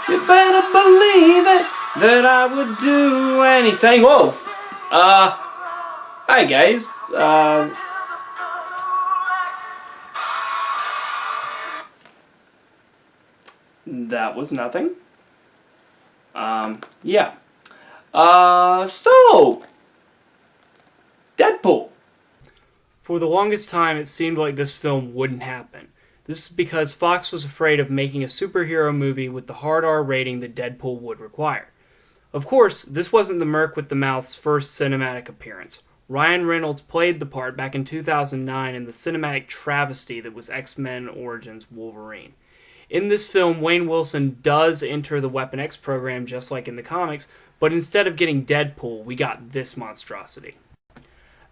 You better believe it that I would do anything. Whoa! Hi guys. That was nothing. Yeah. So, Deadpool. For the longest time, it seemed like this film wouldn't happen. This is because Fox was afraid of making a superhero movie with the hard R rating that Deadpool would require. Of course, this wasn't the Merc with the Mouth's first cinematic appearance. Ryan Reynolds played the part back in 2009 in the cinematic travesty that was X-Men Origins Wolverine. In this film, Wayne Wilson does enter the Weapon X program just like in the comics, but instead of getting Deadpool, we got this monstrosity.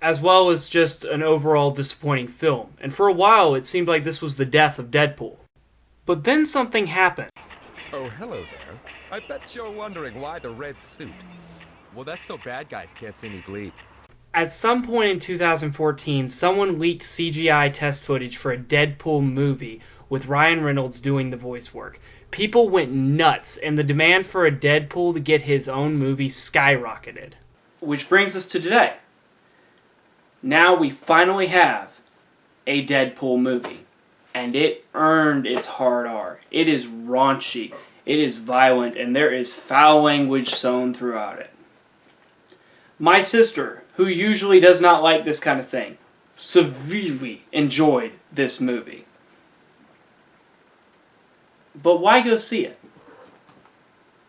As well as just an overall disappointing film, and for a while it seemed like this was the death of Deadpool. But then something happened. Oh, hello there. I bet you're wondering why the red suit. Well, that's so bad guys can't see me bleed. At some point in 2014, someone leaked CGI test footage for a Deadpool movie with Ryan Reynolds doing the voice work. People went nuts, and the demand for a Deadpool to get his own movie skyrocketed. Which brings us to today. Now we finally have a Deadpool movie, and it earned its hard R. It is raunchy, it is violent, and there is foul language sown throughout it. My sister, who usually does not like this kind of thing, severely enjoyed this movie. But why go see it?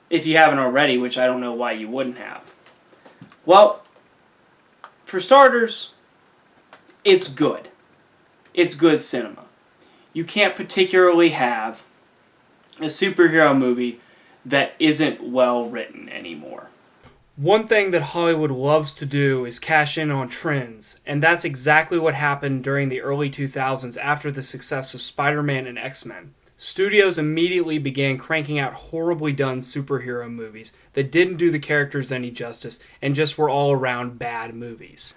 If you haven't already, which I don't know why you wouldn't have. Well, for starters, it's good. It's good cinema. You can't particularly have a superhero movie that isn't well written anymore. One thing that Hollywood loves to do is cash in on trends, and that's exactly what happened during the early 2000s after the success of Spider-Man and X-Men. Studios immediately began cranking out horribly done superhero movies that didn't do the characters any justice and just were all around bad movies.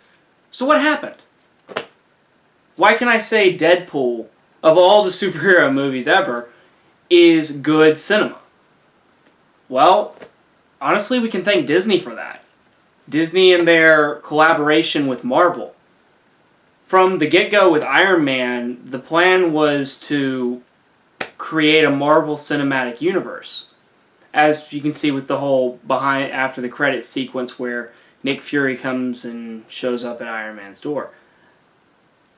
So what happened? Why can I say Deadpool, of all the superhero movies ever, is good cinema? Well, honestly, we can thank Disney for that. Disney and their collaboration with Marvel. From the get-go with Iron Man, the plan was to create a Marvel Cinematic Universe. As you can see with the whole behind after the credits sequence where Nick Fury comes and shows up at Iron Man's door.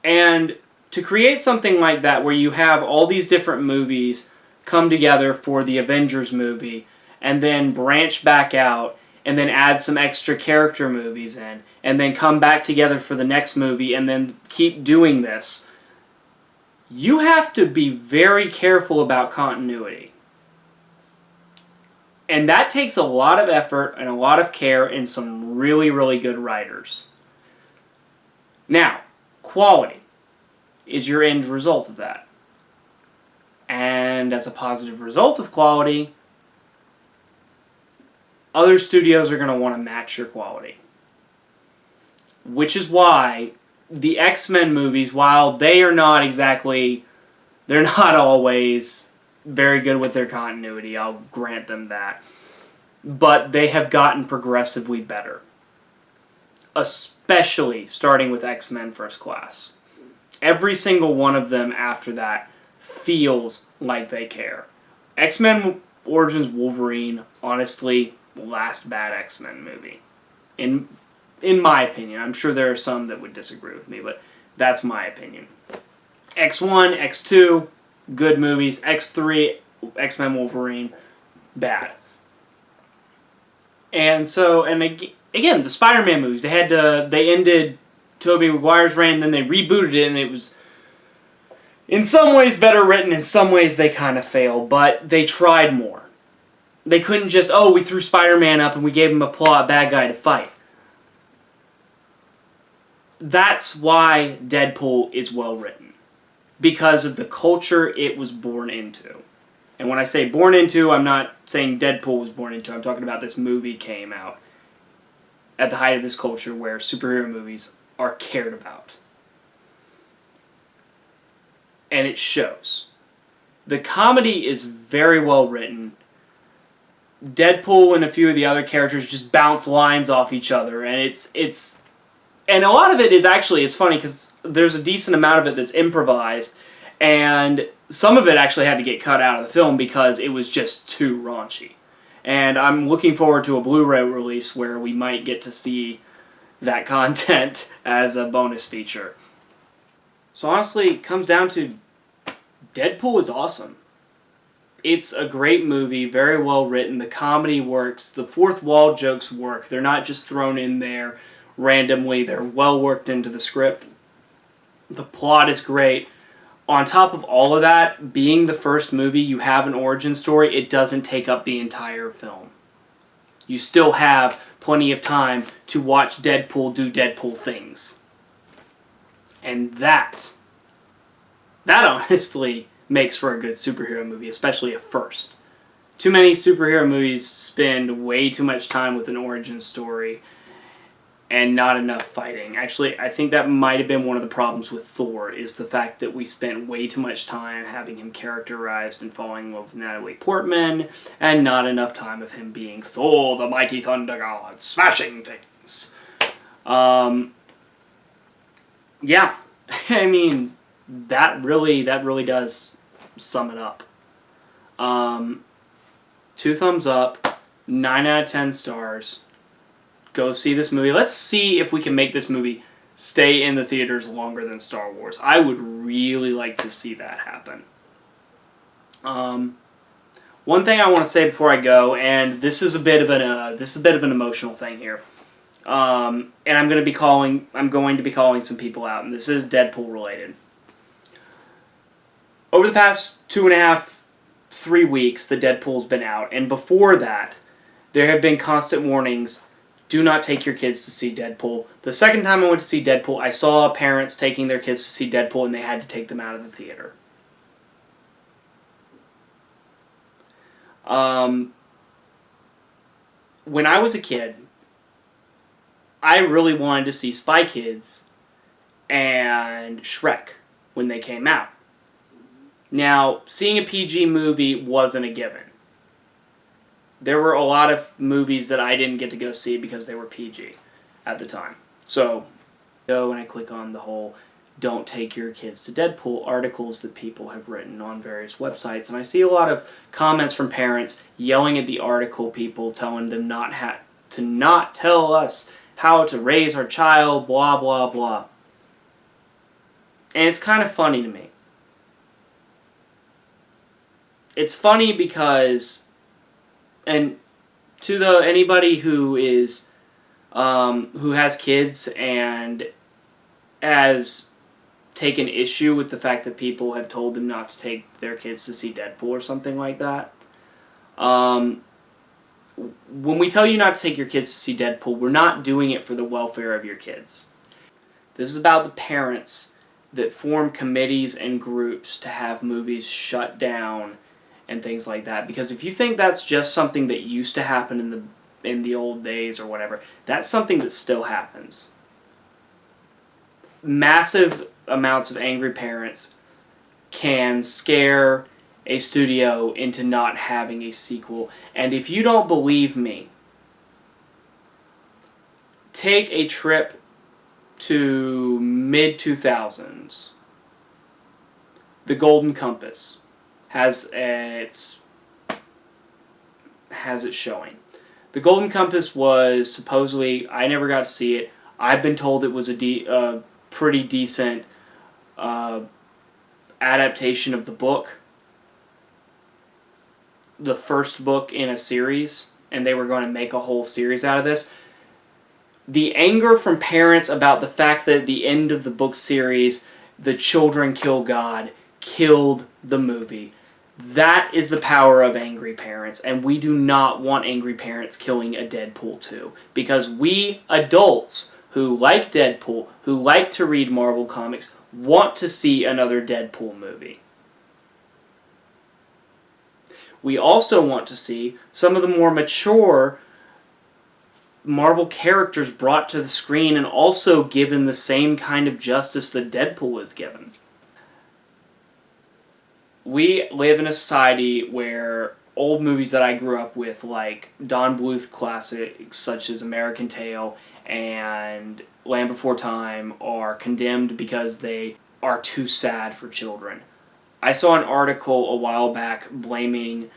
And to create something like that where you have all these different movies come together for the Avengers movie and then branch back out and then add some extra character movies in and then come back together for the next movie and then keep doing this, you have to be very careful about continuity. And that takes a lot of effort and a lot of care and some really, really good writers. Now, quality is your end result of that. And as a positive result of quality, other studios are going to want to match your quality. Which is why the X-Men movies, while they are not exactly, they're not always very good with their continuity, I'll grant them that. But they have gotten progressively better. Especially starting with X-Men First Class. Every single one of them after that feels like they care. X-Men Origins Wolverine, honestly, last bad X-Men movie. In my opinion. I'm sure there are some that would disagree with me, but that's my opinion. X1, X2, good movies. X3, X-Men Wolverine, bad. And so, and again, the Spider-Man movies, they ended Tobey Maguire's reign, then they rebooted it, and it was in some ways better written, in some ways they kind of failed, but they tried more. They couldn't just, we threw Spider-Man up and we gave him a plot, bad guy to fight. That's why Deadpool is well written. Because of the culture it was born into. And when I say born into, I'm not saying Deadpool was born into. I'm talking about this movie came out at the height of this culture where superhero movies are cared about. And it shows. The comedy is very well written. Deadpool and a few of the other characters just bounce lines off each other, and and a lot of it is actually, it's funny because there's a decent amount of it that's improvised, and some of it actually had to get cut out of the film because it was just too raunchy. And I'm looking forward to a Blu-ray release where we might get to see that content as a bonus feature. So honestly, it comes down to Deadpool is awesome. It's a great movie, very well written. The comedy works. The fourth wall jokes work. They're not just thrown in there randomly. They're well worked into the script. The plot is great. On top of all of that, being the first movie, you have an origin story. It doesn't take up the entire film. You still have plenty of time to watch Deadpool do Deadpool things. And that honestly makes for a good superhero movie, especially a first. Too many superhero movies spend way too much time with an origin story and not enough fighting. Actually, I think that might have been one of the problems with Thor, is the fact that we spent way too much time having him characterized and falling in love with Natalie Portman, and not enough time of him being Thor, the mighty thunder god, smashing things. Yeah, I mean, that really does sum it up. 2 thumbs up, 9 out of 10 stars. Go see this movie. Let's see if we can make this movie stay in the theaters longer than Star Wars. I would really like to see that happen. One thing I want to say before I go, and this is a bit of an emotional thing here. And I'm going to be calling some people out, and this is Deadpool related. Over the past 2.5, 3 weeks, the Deadpool's been out, and before that, there have been constant warnings: do not take your kids to see Deadpool. The second time I went to see Deadpool, I saw parents taking their kids to see Deadpool, and they had to take them out of the theater. When I was a kid, I really wanted to see Spy Kids and Shrek when they came out. Now, seeing a PG movie wasn't a given. There were a lot of movies that I didn't get to go see because they were PG at the time. So, go and I click on the whole "don't take your kids to Deadpool" articles that people have written on various websites, and I see a lot of comments from parents yelling at the article people, telling them to not tell us how to raise our child, blah, blah, blah. And it's kind of funny to me. It's funny because, and to anybody who is who has kids and has taken issue with the fact that people have told them not to take their kids to see Deadpool or something like that, when we tell you not to take your kids to see Deadpool, we're not doing it for the welfare of your kids. This is about the parents that form committees and groups to have movies shut down and things like that. Because if you think that's just something that used to happen in the old days or whatever, that's something that still happens. Massive amounts of angry parents can scare a studio into not having a sequel. And if you don't believe me, take a trip to mid-2000s. The Golden Compass has its showing. The Golden Compass was supposedly, I never got to see it, I've been told it was a pretty decent adaptation of the book. The first book in a series, and they were going to make a whole series out of this. The anger from parents about the fact that at the end of the book series, the children kill God, killed the movie. That is the power of angry parents, and we do not want angry parents killing a Deadpool 2. Because we adults who like Deadpool, who like to read Marvel comics, want to see another Deadpool movie. We also want to see some of the more mature Marvel characters brought to the screen and also given the same kind of justice that Deadpool is given. We live in a society where old movies that I grew up with, like Don Bluth classics such as American Tail and Land Before Time, are condemned because they are too sad for children. I saw an article a while back blaming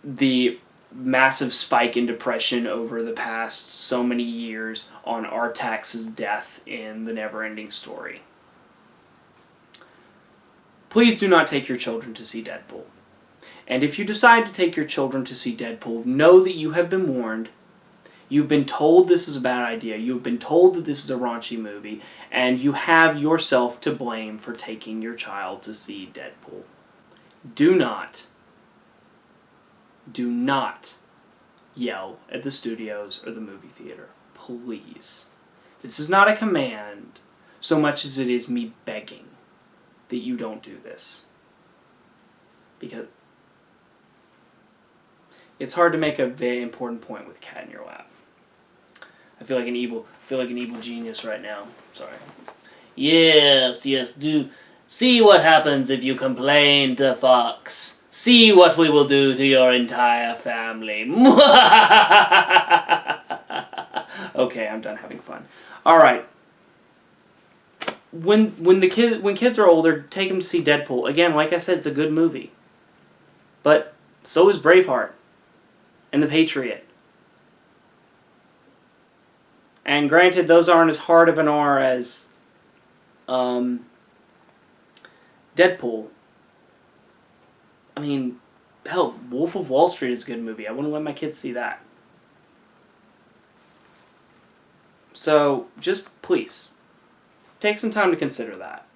the massive spike in depression over the past so many years on Artax's death in The Neverending Story. Please do not take your children to see Deadpool. And if you decide to take your children to see Deadpool, know that you have been warned. You've been told this is a bad idea. You've been told that this is a raunchy movie. And you have yourself to blame for taking your child to see Deadpool. Do not yell at the studios or the movie theater. Please. This is not a command so much as it is me begging that you don't do this. Because it's hard to make a very important point with a cat in your lap. I feel like an evil genius right now. Sorry. Yes, do see what happens if you complain to Fox. See what we will do to your entire family. Okay, I'm done having fun. All right. When kids are older, take them to see Deadpool. Again, like I said, it's a good movie. But so is Braveheart and The Patriot. And granted, those aren't as hard of an R as Deadpool. I mean, hell, Wolf of Wall Street is a good movie. I wouldn't let my kids see that. So, just please, take some time to consider that.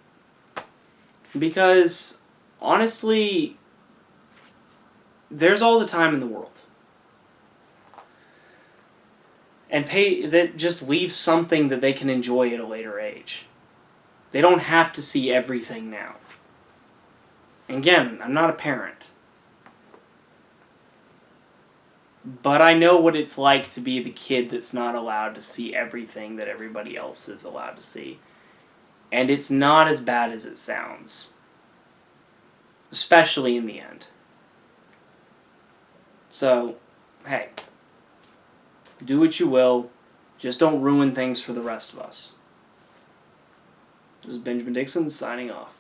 Because, honestly, there's all the time in the world. And that just leaves something that they can enjoy at a later age. They don't have to see everything now. And again, I'm not a parent. But I know what it's like to be the kid that's not allowed to see everything that everybody else is allowed to see. And it's not as bad as it sounds. Especially in the end. So, hey. Do what you will. Just don't ruin things for the rest of us. This is Benjamin Dixon signing off.